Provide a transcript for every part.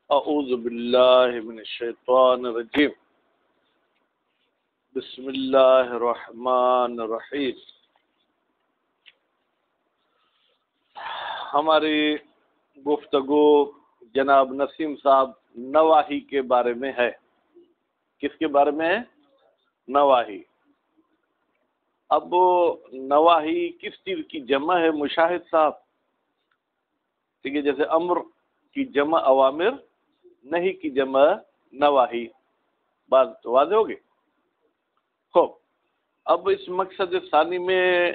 اعوذ باللہ من الشیطان الرجیم بسم اللہ الرحمن الرحیم۔ ہماری گفتگو جناب نسیم صاحب نواحی کے بارے میں ہے۔ کس کے بارے میں ہے؟ نواحی۔ اب نواحی کس چیز کی جمع ہے مشاہد صاحب؟ ٹھیک ہے، جیسے امر کی جمع اوامر، نہیں کی جمع نواحی۔ بات واضح ہوگی؟ خوب، اب اس مقصد ثانی میں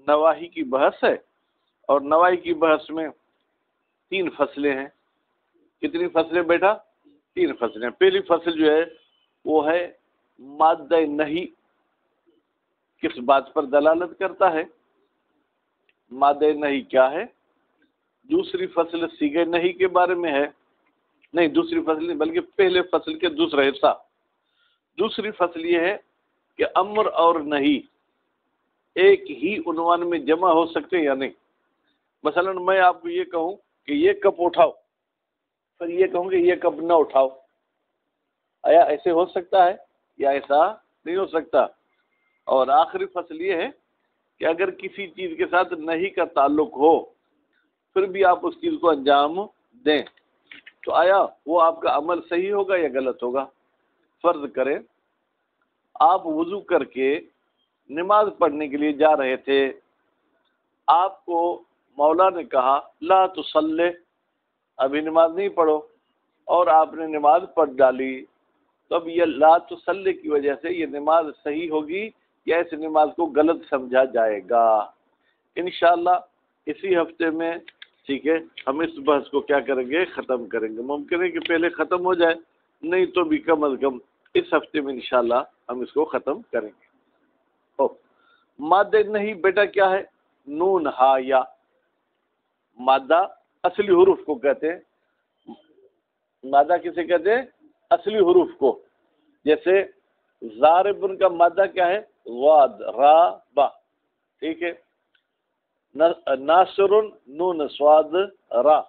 نواحی کی بحث ہے، اور نواحی کی بحث میں 3 فصلیں ہیں۔ کتنی فصلیں بیٹا؟ 3 فصلیں۔ پہلی فصل جو ہے وہ ہے مادہ نہیں، کس بات پر دلالت کرتا ہے؟ مادہ نہیں کیا ہے؟ دوسری فصل صیغہ نہیں کے بارے میں ہے، نہیں دوسری فصل نہیں بلکہ پہلے فصل کے دوسرا حصہ۔ دوسری فصل یہ ہے کہ امر اور نہیں ایک ہی عنوان میں جمع ہو سکتے ہیں یا نہیں۔ مثلا میں آپ کو یہ کہوں کہ یہ کپ اٹھاؤ، پھر یہ کہوں کہ یہ کپ نہ اٹھاؤ، آیا ایسے ہو سکتا ہے یا ایسا نہیں ہو سکتا؟ اور آخری فصل یہ ہے کہ اگر کسی چیز کے ساتھ نہیں کا تعلق ہو پھر بھی آپ اس چیز کو انجام دیں تو آیا وہ آپ کا عمل صحیح ہوگا یا غلط ہوگا؟ فرض کریں آپ وضو کر کے نماز پڑھنے کے لیے جا رہے تھے، آپ کو مولا نے کہا لا تصلی، ابھی نماز نہیں پڑھو، اور آپ نے نماز پڑھ ڈالی، تو اب یہ لا تصلی کی وجہ سے یہ نماز صحیح ہوگی یا اس نماز کو غلط سمجھا جائے گا؟ انشاءاللہ اسی ہفتے میں، ٹھیک ہے، ہم اس بحث کو کیا کریں گے؟ ختم کریں گے۔ ممکن ہے کہ پہلے ختم ہو جائے، نہیں تو بھی کم از کم اس ہفتے میں انشاءاللہ ہم اس کو ختم کریں گے۔ مادہ نہیں بیٹا کیا ہے؟ نون ہا یا۔ مادہ اصلی حروف کو کہتے ہیں، مادہ کسے کہتے ہیں؟ اصلی حروف کو۔ جیسے ضاربن کا مادہ کیا ہے؟ واد را با، ٹھیک ہے۔ ناصر نون سواد را،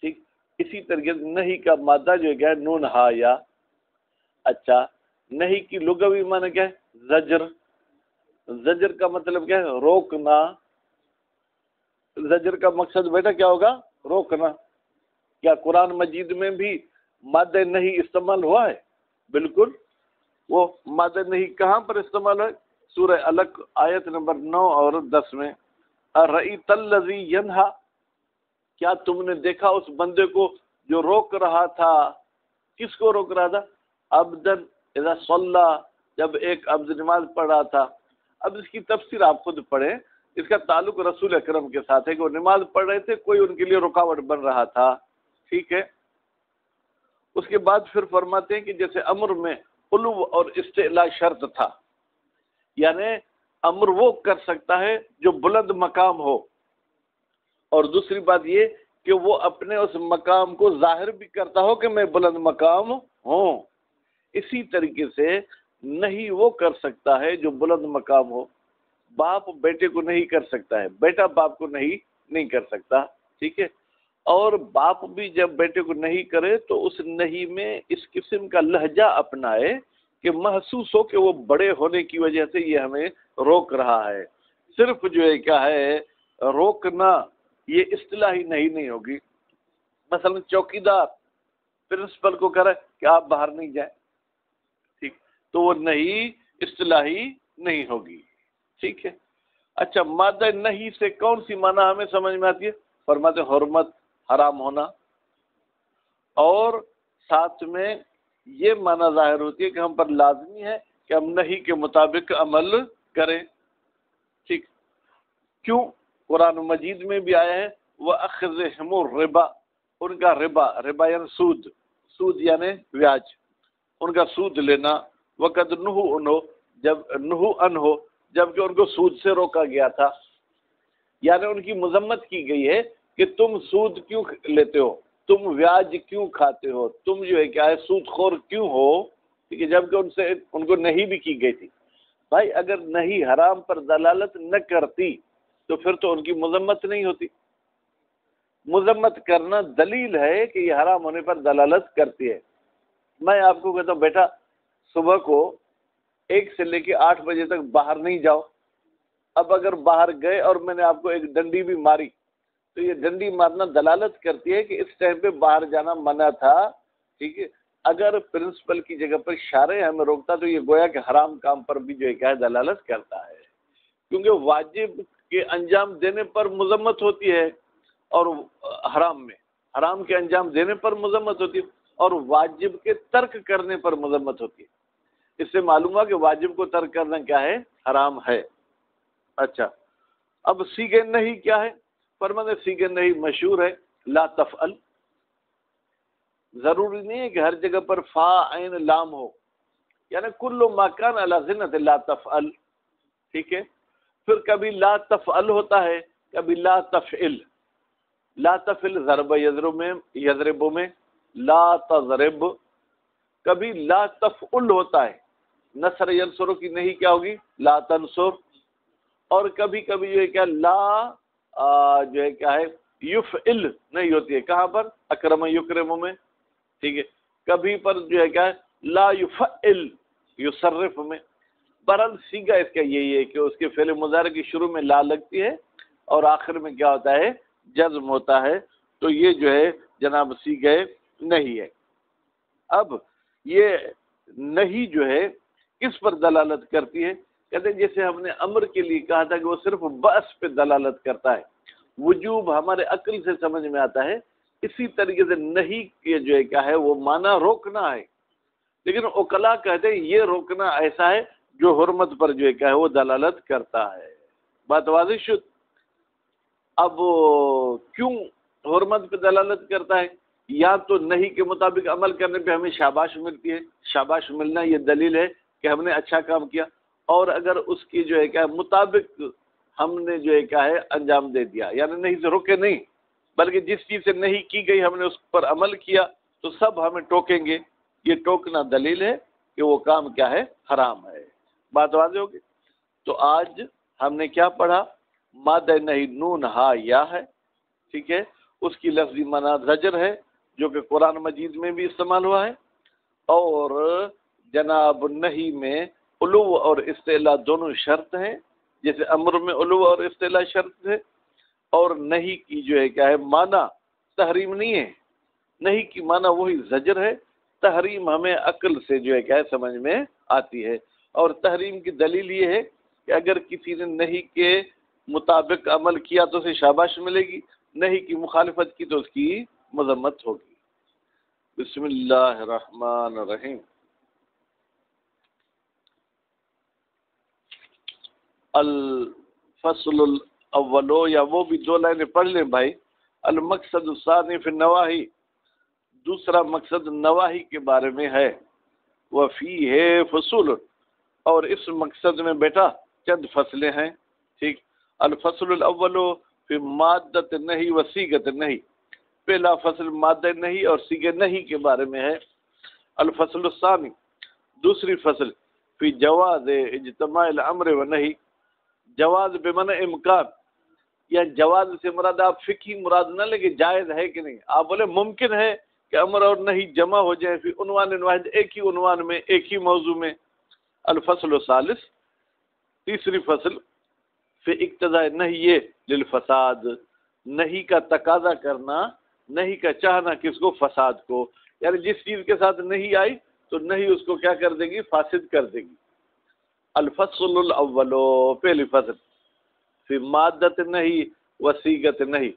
ٹھیک۔ اسی طریقے سے نہیں کا مادہ جو ہے نون ہا یا۔ اچھا، نہیں کی لغوی معنی کیا ہے؟ زجر۔ زجر کا مطلب کیا ہے؟ روکنا۔ زجر کا مقصد بیٹا کیا ہوگا؟ روکنا۔ کیا قرآن مجید میں بھی مادہ نہیں استعمال ہوا ہے؟ بالکل۔ وہ مادہ نہیں کہاں پر استعمال ہے؟ سورہ علق آیت نمبر 9 اور 10 میں۔ اَرَأَيْتَ الَّذِي يَنْهَا، کیا تم نے دیکھا اس بندے کو جو روک رہا تھا؟ کس کو روک رہا تھا؟ عبدن اذا صلی، جب ایک عبد نماز پڑھ رہا تھا۔ اب اس کی تفسیر آپ خود پڑھیں، اس کا تعلق رسول اکرم کے ساتھ ہے کہ وہ نماز پڑھ رہے تھے، کوئی ان کے لیے رکاوٹ بن رہا تھا، ٹھیک ہے۔ اس کے بعد پھر فرماتے ہیں کہ جیسے امر میں علو اور استعلاء شرط تھا، یعنی امر وہ کر سکتا ہے جو بلند مقام ہو، اور دوسری بات یہ کہ وہ اپنے اس مقام کو ظاہر بھی کرتا ہو کہ میں بلند مقام ہوں۔ اسی طریقے سے نہیں وہ کر سکتا ہے جو بلند مقام ہو۔ باپ بیٹے کو نہیں کر سکتا ہے، بیٹا باپ کو نہیں کر سکتا، ٹھیک ہے۔ اور باپ بھی جب بیٹے کو نہیں کرے تو اس نہیں میں اس قسم کا لہجہ اپنائے کہ محسوس ہو کہ وہ بڑے ہونے کی وجہ سے یہ ہمیں روک رہا ہے۔ صرف جو ہے کیا ہے روکنا، یہ اصطلاحی نہیں ہوگی۔ مثلا چوکیدار پرنسپل کو کہہ رہا ہے کہ آپ باہر نہیں جائیں، ٹھیک، تو وہ نہیں اصطلاحی نہیں ہوگی، ٹھیک ہے۔ اچھا، مادہ نہیں سے کون سی معنی ہمیں سمجھ میں آتی ہے؟ فرماتے حرمت، حرام ہونا، اور ساتھ میں یہ معنی ظاہر ہوتی ہے کہ ہم پر لازمی ہے کہ ہم نہیں کے مطابق عمل کریں، ٹھیک۔ کیوں؟ قرآن مجید میں بھی آیا ہے وَأَخْذِهِمُ الرِّبَا، ان کا ربا یعنی سود یعنی بیاج، ان کا سود لینا۔ وَقَدْ نُهُوا عَنْهُ، جب نُهُوا عَنْهُ، جبکہ ان کو سود سے روکا گیا تھا، یعنی ان کی مذمت کی گئی ہے کہ تم سود کیوں لیتے ہو، تم بیاج کیوں کھاتے ہو، تم جو ہے کیا ہے سود خور کیوں ہو، ٹھیک ہے، جبکہ ان کو نہیں بھی کی گئی تھی۔ بھائی اگر نہیں حرام پر دلالت نہ کرتی تو پھر تو ان کی مذمت نہیں ہوتی۔ مذمت کرنا دلیل ہے کہ یہ حرام ہونے پر دلالت کرتی ہے۔ میں آپ کو کہتا ہوں بیٹا صبح کو 1 سے لے کے 8 بجے تک باہر نہیں جاؤ۔ اب اگر باہر گئے اور میں نے آپ کو ایک ڈنڈی بھی ماری تو یہ ڈنڈی مارنا دلالت کرتی ہے کہ اس ٹائم پہ باہر جانا منع تھا، ٹھیک ہے۔ اگر پرنسپل کی جگہ پر شارع ہمیں روکتا تو یہ گویا کہ حرام کام پر بھی جو ہے کیا ہے دلالت کرتا ہے، کیونکہ واجب کے انجام دینے پر مذمت ہوتی ہے اور حرام کے انجام دینے پر مذمت ہوتی ہے اور واجب کے ترک کرنے پر مذمت ہوتی ہے۔ اس سے معلوم ہوا کہ واجب کو ترک کرنا کیا ہے؟ حرام ہے۔ اچھا، اب سیغہ نہیں کیا ہے؟ فرماتے سیغہ نہیں مشہور ہے لا تفعل۔ ضروری نہیں ہے کہ ہر جگہ پر فا عین لام ہو، یعنی کل ما کان علی ذمۃ لا تفعل، ٹھیک ہے۔ پھر کبھی لا تفعل ہوتا ہے، کبھی لا تفعل۔ لا تفعل ضرب یضرب میں لا تضرب، کبھی لا تفعل ہوتا ہے، نصر ینصر کی نہیں کیا ہوگی؟ لا تنصر۔ اور کبھی کبھی جو ہے کیا لا جو ہے کیا ہے یفعل نہیں ہوتی ہے، کہاں پر؟ اکرم یکرم میں، ٹھیک ہے۔ کبھی پر جو ہے کیا ہے لا یفعل یصرف میں۔ برحال سیغہ اس کا یہی ہے کہ اس کے فعل مضارع کی شروع میں لا لگتی ہے اور آخر میں کیا ہوتا ہے؟ جزم ہوتا ہے۔ تو یہ جو ہے جناب سیغہ نہیں ہے۔ اب یہ نہیں جو ہے کس پر دلالت کرتی ہے؟ کہتے ہیں جیسے ہم نے امر کے لیے کہا تھا کہ وہ صرف بأس پہ دلالت کرتا ہے، وجوب ہمارے عقل سے سمجھ میں آتا ہے، اسی طریقے سے نہیں کے جو ہے کیا ہے وہ معنی روکنا ہے، لیکن عقلاء کہتے ہیں یہ روکنا ایسا ہے جو حرمت پر جو ہے کیا ہے وہ دلالت کرتا ہے۔ بات واضح شد؟ اب کیوں حرمت پہ دلالت کرتا ہے؟ یا تو نہیں کے مطابق عمل کرنے پہ ہمیں شاباش ملتی ہے، شاباش ملنا یہ دلیل ہے کہ ہم نے اچھا کام کیا، اور اگر اس کی جو ہے کیا مطابق ہم نے جو ہے کیا ہے انجام دے دیا، یعنی نہیں سے رکے نہیں بلکہ جس چیز سے نہیں کی گئی ہم نے اس پر عمل کیا تو سب ہمیں ٹوکیں گے، یہ ٹوکنا دلیل ہے کہ وہ کام کیا ہے؟ حرام ہے۔ بات واضح ہوگی؟ تو آج ہم نے کیا پڑھا؟ مادہ نہیں نون ہا یا ہے، ٹھیک ہے، اس کی لفظی معنی زجر ہے جو کہ قرآن مجید میں بھی استعمال ہوا ہے، اور جناب نہیں میں علو اور استعلاء دونوں شرط ہیں، جیسے امر میں علو اور استعلاء شرط ہے، اور نہیں کی جو ہے کیا ہے معنی تحریم نہیں ہے، نہیں کی معنی وہی زجر ہے، تحریم ہمیں عقل سے جو ہے کیا ہے سمجھ میں آتی ہے، اور تحریم کی دلیل یہ ہے کہ اگر کسی نے نہیں کے مطابق عمل کیا تو اسے شاباش ملے گی، نہیں کی مخالفت کی تو اس کی مذمت ہوگی۔ بسم اللہ الرحمن الرحیم۔ الفصل الاول، یا وہ بھی 2 لائنیں پڑھ لیں بھائی۔ المقصد الثانی فی النواہی، دوسرا مقصد نواہی کے بارے میں ہے۔ وفیہ فصول، اور اس مقصد میں بیٹا چند فصلیں ہیں، ٹھیک۔ الفصل الاول فی مادۃ نہیں و صیغۃ نہیں، پہلا فصل مادہ نہیں اور صیغہ نہیں کے بارے میں ہے۔ الفصل الثانی، دوسری فصل فی جواز اجتماع الامر و نہیں، جواز بمعنی امکان، یا جواز سے مراد آپ فقہی مراد نہ لیں کہ جائز ہے کہ نہیں، آپ بولے ممکن ہے کہ امر اور نہیں جمع ہو جائے فی عنوان واحد، ایک ہی عنوان میں، ایک ہی موضوع میں۔ الفصل الثالث، تیسری فصل فی اقتضاء نہیں للفساد، نہیں کا تقاضا کرنا، نہیں کا چاہنا کس کو؟ فساد کو، یعنی جس چیز کے ساتھ نہیں آئی تو نہیں اس کو کیا کر دے گی؟ فاسد کر دے گی۔ الفصل الاول، پہلی فصل فی مادۃ نہیں و صیغۃ نہیں،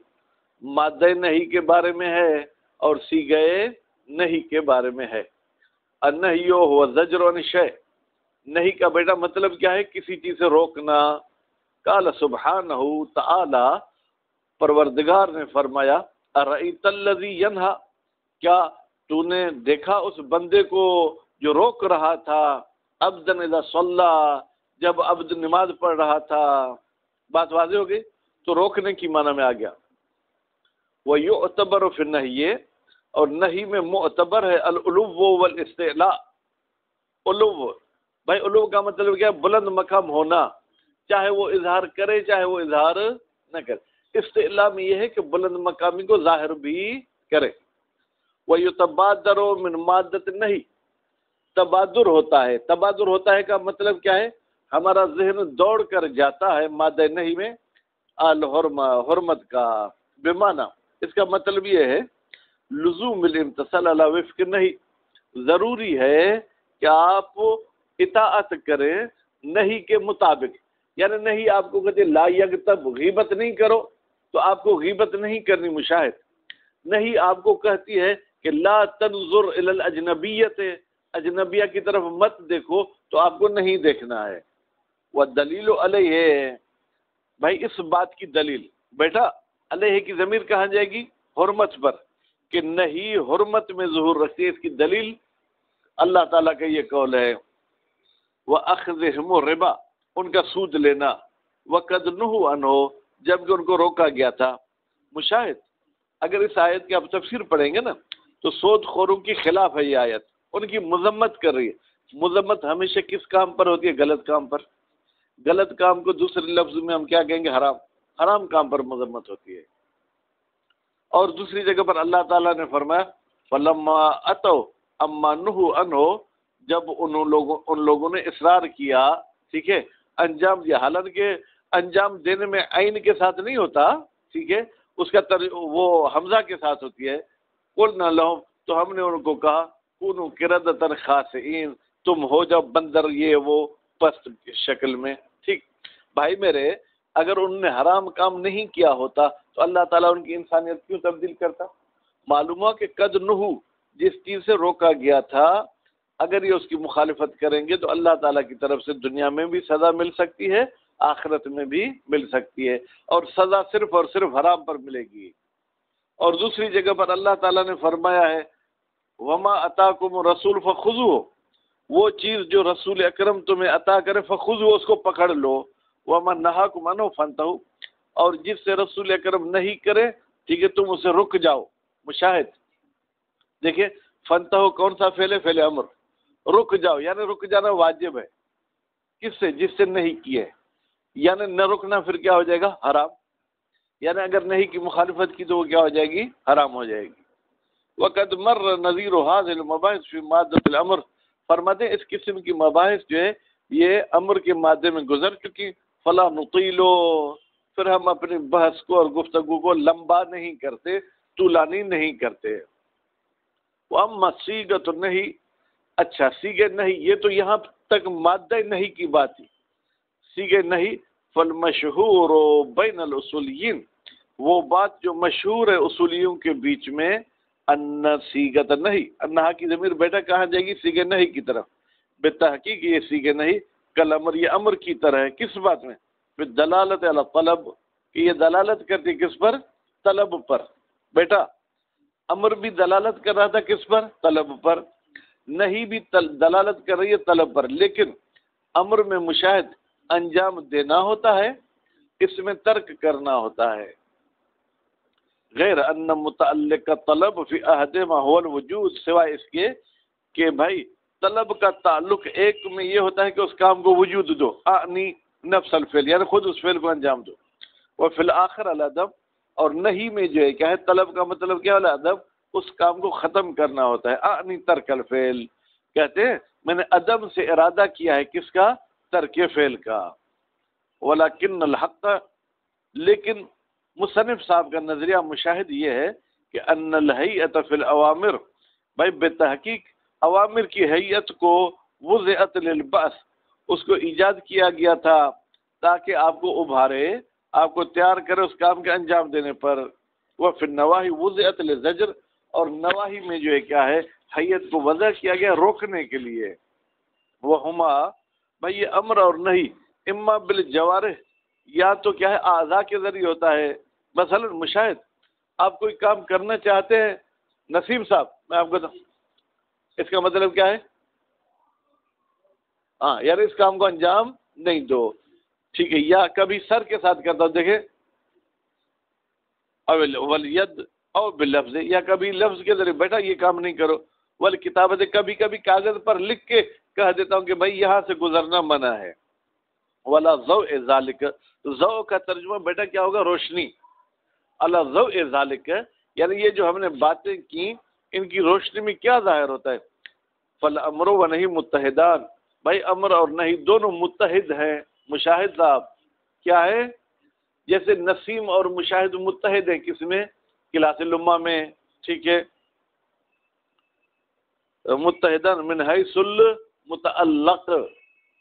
مادہ نہیں کے بارے میں ہے اور صیغہ نہیں کے بارے میں ہے۔ النہی هو زجر عن الشیء، نہیں کا بیٹا مطلب کیا ہے؟ کسی چیز سے روکنا۔ قال سبحانہ تعالی، پروردگار نے فرمایا، ارأیت الذی ینہا، کیا تو نے دیکھا اس بندے کو جو روک رہا تھا، عبدا اذا صلی، جب عبد نماز پڑھ رہا تھا۔ بات واضح ہو گئی؟ تو روکنے کی معنی میں آ گیا۔ وَيُعْتَبَرُ فِي النَّهْيِ، اور نہیں میں معتبر ہے العلو والاستعلاء، علو، بھائی علو کا مطلب کیا ہے؟ بلند مقام ہونا، چاہے وہ اظہار کرے چاہے وہ اظہار نہ کرے، استعلا میں یہ ہے کہ بلند مقامی کو ظاہر بھی کرے. وَيُتَبَادَرُ مِنْ مَادَّةٍ نہیں، تبادر ہوتا ہے. تبادر ہوتا ہے کا مطلب کیا ہے؟ ہمارا ذہن دوڑ کر جاتا ہے مادہ نہیں میں الحرمہ، حرمت کا بمعنی. اس کا مطلب یہ ہے لزوم الامتثال علی وفق نہیں، ضروری ہے کہ آپ اطاعت کریں نہیں کے مطابق. یعنی نہیں آپ کو کہتے لا یغتب، غیبت نہیں کرو تو آپ کو غیبت نہیں کرنی. مشاہد نہیں آپ کو کہتی ہے کہ لا تنظر الی الاجنبیت، اجنبیہ کی طرف مت دیکھو تو آپ کو نہیں دیکھنا ہے. والدلیل علیہ، بھائی اس بات کی دلیل بیٹا علیہ کی ضمیر کہاں جائے گی؟ حرمت پر، کہ نہیں حرمت میں ظہور رکھتی ہے. اس کی دلیل اللہ تعالیٰ کا یہ قول ہے وَأَخْذِهِمُ الرِّبَا، ان کا سود لینا، وَقَدْ نُهُوا عَنْهُ، جبکہ ان کو روکا گیا تھا. مشاہد اگر اس آیت کی آپ تفسیر پڑھیں گے نا تو سود خوروں کی خلاف ہے یہ آیت، ان کی مذمت کر رہی ہے. مذمت ہمیشہ کس کام پر ہوتی ہے؟ غلط کام پر. غلط کام کو دوسرے لفظ میں ہم کیا کہیں گے؟ حرام. حرام کام پر مذمت ہوتی ہے. اور دوسری جگہ پر اللہ تعالیٰ نے فرمایا فَلَمَّا أَتَوْا أَمَّا نُهُوا عَنْهُ، جب ان لوگوں نے اصرار کیا، ٹھیک ہے، انجام دیا. حالانکہ انجام دینے میں عین کے ساتھ نہیں ہوتا، ٹھیک ہے، اس کا وہ حمزہ کے ساتھ ہوتی ہے. قُلْنَا لَهُمْ، تو ہم نے ان کو کہا كُونُوا قِرَدَةً خَاسِئِينَ، تم ہو جاؤ بندر یہ وہ پست شکل میں. ٹھیک بھائی میرے، اگر انہوں نے حرام کام نہیں کیا ہوتا تو اللہ تعالیٰ ان کی انسانیت کیوں تبدیل کرتا؟ معلوم ہوا کہ قد نہو، جس چیز سے روکا گیا تھا، اگر یہ اس کی مخالفت کریں گے تو اللہ تعالیٰ کی طرف سے دنیا میں بھی سزا مل سکتی ہے، آخرت میں بھی مل سکتی ہے، اور سزا صرف اور صرف حرام پر ملے گی. اور دوسری جگہ پر اللہ تعالیٰ نے فرمایا ہے وما اتاکم الرسول فخذوہ، وہ چیز جو رسول اکرم تمہیں عطا کرے فخذوہ، اس کو پکڑ لو. وما نہاکم عنہ فانتہوا، اور جس سے رسول اکرم نہیں کرے، ٹھیک ہے، تم اسے رک جاؤ. مشاہد دیکھیں فانتہوا کون سا فعل ہے؟ فعل امر. رک جاؤ یعنی رک جانا واجب ہے. کس سے؟ جس سے نہیں کیے. یعنی نہ رکنا پھر کیا ہو جائے گا؟ حرام. یعنی اگر نہیں کی مخالفت کی تو وہ کیا ہو جائے گی؟ حرام ہو جائے گی. وقد مر نظیر هذه المباحث فی مادۃ الامر، فرماتے ہیں اس قسم کی مباحث جو ہے یہ امر کے مادے میں گزر چکی. فلا نطیلو، پھر ہم اپنی بحث کو اور گفتگو کو لمبا نہیں کرتے، طولانی نہیں کرتے. واما صیغۃ النہی، اچھا صیغہ نہیں، یہ تو یہاں تک مادہ نہیں کی بات تھی. صیغہ نہیں فالمشہور بین الاصولیین، وہ بات جو مشہور ہے اصولیوں کے بیچ میں، ان صیغۃ نہیں، انہا کی ضمیر بیٹا کہاں جائے گی؟ صیغہ نہیں کی طرف. بالتحقیق یہ صیغہ نہیں کل امر، یہ امر کی طرح ہے. کس بات میں؟ دلالت علی طلب، کہ یہ دلالت کرتی کس پر؟ طلب پر. بیٹا امر بھی دلالت کر رہا تھا کس پر؟ طلب پر. نہیں بھی دلالت کر رہی ہے طلب پر، لیکن امر میں مشاہد انجام دینا ہوتا ہے، اس میں ترک کرنا ہوتا ہے. غیر ان متعلق کا طلب فی احدہما هو الوجود، سوائے اس کے کہ بھائی طلب کا تعلق ایک میں یہ ہوتا ہے کہ اس کام کو وجود دو، اعنی نفس الفعل، یعنی خود اس فعل کو انجام دو. وفی الآخر العدم، اور نہیں میں جو ہے کیا ہے؟ طلب کا مطلب کیا ہے؟ العدم، اس کام کو ختم کرنا ہوتا ہے. اعنی ترک الفعل، کہتے ہیں میں نے عدم سے ارادہ کیا ہے کس کا؟ ترک فعل کا. ولکن الحق، لیکن مصنف صاحب کا نظریہ مشاہد یہ ہے کہ ان الہیئۃ فی الاوامر، بھائی بے تحقیق اوامر کی حیت کو وضعت للبعث، اس کو ایجاد کیا گیا تھا تاکہ آپ کو ابھارے، آپ کو تیار کرے اس کام کے انجام دینے پر. وہ فی النواہی وضعت للزجر، اور نواہی میں جو ہے کیا ہے؟ حیت کو وضع کیا گیا روکنے کے لیے. وہ ہما، بھائی یہ امر اور نہیں اما بالجوارح، یا تو کیا ہے؟ اعضاء کے ذریعے ہوتا ہے. مثلا مشاہد آپ کوئی کام کرنا چاہتے ہیں، نسیم صاحب میں آپ کو اس کا مطلب کیا ہے؟ ہاں یار اس کام کو انجام نہیں دو، ٹھیک ہے. یا کبھی سر کے ساتھ کرتا ہوں، دیکھیں والید او باللفظ، یا کبھی لفظ کے ذریعے بیٹا یہ کام نہیں کرو. والکتابت، کبھی کبھی کاغذ پر لکھ کے کہہ دیتا ہوں کہ بھائی یہاں سے گزرنا منع ہے. ولا ضوء ذالک، ضوء کا ترجمہ بیٹا کیا ہوگا؟ روشنی. علی ضوء ذالک، یعنی یہ جو ہم نے باتیں کی ان کی روشنی میں کیا ظاہر ہوتا ہے؟ فالامر و نہی متحدان، بھائی امر اور نہی دونوں متحد ہیں۔ مشاہد صاحب کیا ہے؟ جیسے نسیم اور مشاہد متحد ہیں کس میں؟ کلاس لمہ میں، ٹھیک ہے، متحدان من حیث المتعلق،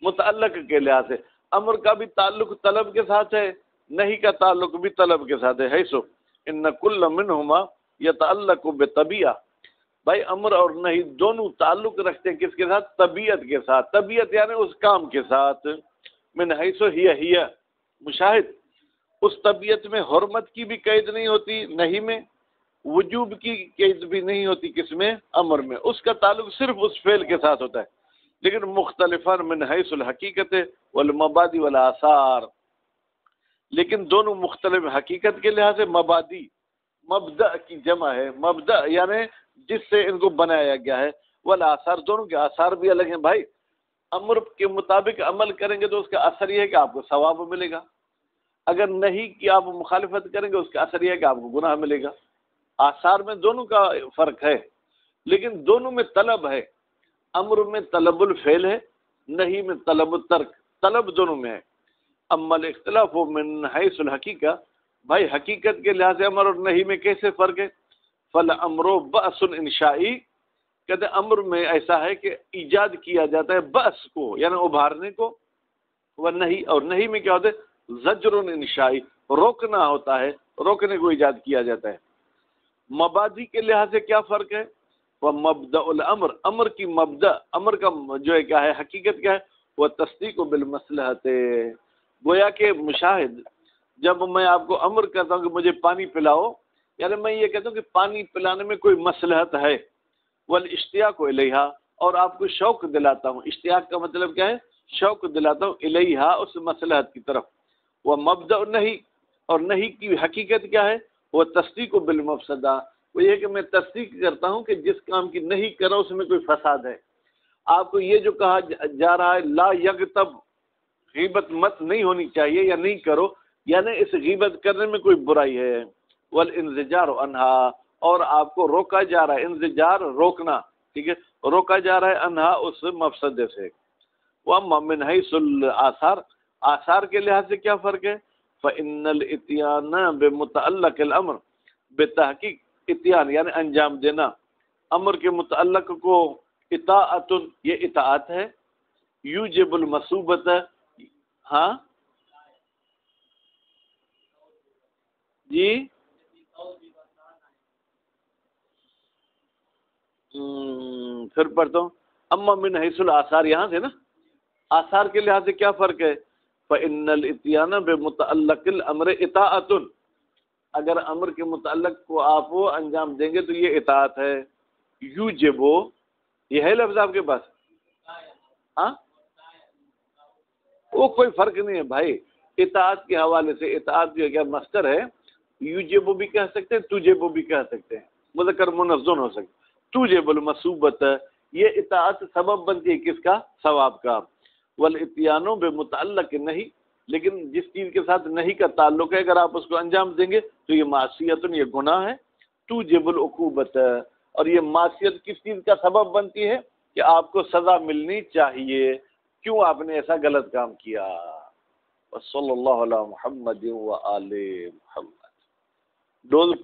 متعلق کے لحاظ سے امر کا بھی تعلق طلب کے ساتھ ہے، نہیں کا تعلق بھی طلب کے ساتھ ہے۔ حیث ان کل منہما یتعلق بطبیعہ، بھائی امر اور نہیں دونوں تعلق رکھتے ہیں کس کے ساتھ؟ طبیعت کے ساتھ، طبیعت یعنی اس کام کے ساتھ۔ من حیث ہی مشاہد، اس طبیعت میں حرمت کی بھی قید نہیں ہوتی نہیں میں، وجوب کی قید بھی نہیں ہوتی کس میں؟ امر میں، اس کا تعلق صرف اس فعل کے ساتھ ہوتا ہے۔ لیکن مختلفان من حیث الحقیقت والمبادی والآثار، لیکن دونوں مختلف حقیقت کے لحاظ سے، مبادی مبدأ کی جمع ہے، مبدأ یعنی جس سے ان کو بنایا گیا ہے، والآثار دونوں کے آثار بھی الگ ہیں۔ بھائی امر کے مطابق عمل کریں گے تو اس کا اثر یہ ہے کہ آپ کو ثواب ملے گا، اگر نہیں کہ آپ مخالفت کریں گے اس کا اثر یہ ہے کہ آپ کو گناہ ملے گا۔ آثار میں دونوں کا فرق ہے، لیکن دونوں میں طلب ہے، امر میں طلب الفعل ہے، نہیں میں طلب الترک، طلب دونوں میں ہے۔ اما الاختلاف من حیث الحقیقہ، بھائی حقیقت کے لحاظ سے امر اور نہیں میں کیسے فرق ہے؟ فالامر بأس انشائی، کہتے ہیں امر میں ایسا ہے کہ ایجاد کیا جاتا ہے بأس کو یعنی ابھارنے کو، وہ نہیں، اور نہیں میں کیا ہوتا ہے؟ زجر انشائی، روکنا ہوتا ہے، روکنے کو ایجاد کیا جاتا ہے۔ مبادی کے لحاظ سے کیا فرق ہے؟ وہ مبدأ الامر، امر کی مبدأ، امر کا جو ہے کیا ہے، حقیقت کیا ہے؟ وہ تصدیق بالمصلحت، گویا کہ مشاہد جب میں آپ کو امر کرتا ہوں کہ مجھے پانی پلاؤ، یعنی میں یہ کہتا ہوں کہ پانی پلانے میں کوئی مصلحت ہے، والاشتیاق الیہا، اور آپ کو شوق دلاتا ہوں، اشتیاق کا مطلب کیا ہے؟ شوق دلاتا ہوں، الیہا اس مصلحت کی طرف۔ وہ مبدأ نہیں، اور نہیں کی حقیقت کیا ہے؟ وہ تصدیق بالمفسدہ، وہ یہ کہ میں تصدیق کرتا ہوں کہ جس کام کی نہیں کرا اس میں کوئی فساد ہے۔ آپ کو یہ جو کہا جا رہا ہے لا یغتب، غیبت مت نہیں ہونی چاہیے یا نہیں کرو، یعنی اس غیبت کرنے میں کوئی برائی ہے۔ والانزجار عنہا، اور آپ کو روکا جا رہا ہے، انزجار روکنا، ٹھیک ہے، روکا جا رہا ہے عنہا اس مفسدے سے۔ واما من حیث الآثار، آثار کے لحاظ سے کیا فرق ہے؟ فإن الاتيان بمتعلق الامر، بتحقیق اتیان یعنی انجام دینا، امر کے متعلق کو اطاعت، یہ اطاعت ہے، یوجب المصوبت، ہاں جی، پھر پڑھتا ہوں۔ اما من حیث الآثار، یہاں سے نا، آثار کے لحاظ سے کیا فرق ہے؟ فإن الاتيان بمتعلق الامر اطاعت، اگر امر کے متعلق کو آپ وہ انجام دیں گے تو یہ اطاعت ہے۔ یوجب، یہ ہے لفظ آپ کے پاس؟ ہاں، وہ کوئی فرق نہیں ہے بھائی، اطاعت کے حوالے سے، اطاعت جو ہے کیا مصدر ہے، یوجب بھی کہہ سکتے ہیں، تجب بھی کہہ سکتے ہیں، مذکر منظم ہو سکتے، تجب المصوبت، یہ اطاعت سبب بنتی ہے کس کا؟ ثواب کا۔ والاتیان بمتعلق نہیں، لیکن جس چیز کے ساتھ نہیں کا تعلق ہے اگر آپ اس کو انجام دیں گے تو یہ معصیت، یہ گناہ ہے، توجب العقوبت، اور یہ معصیت کس چیز کا سبب بنتی ہے؟ کہ آپ کو سزا ملنی چاہیے، کیوں آپ نے ایسا غلط کام کیا۔ صلی اللہ علی محمد و آل محمد۔ ڈوز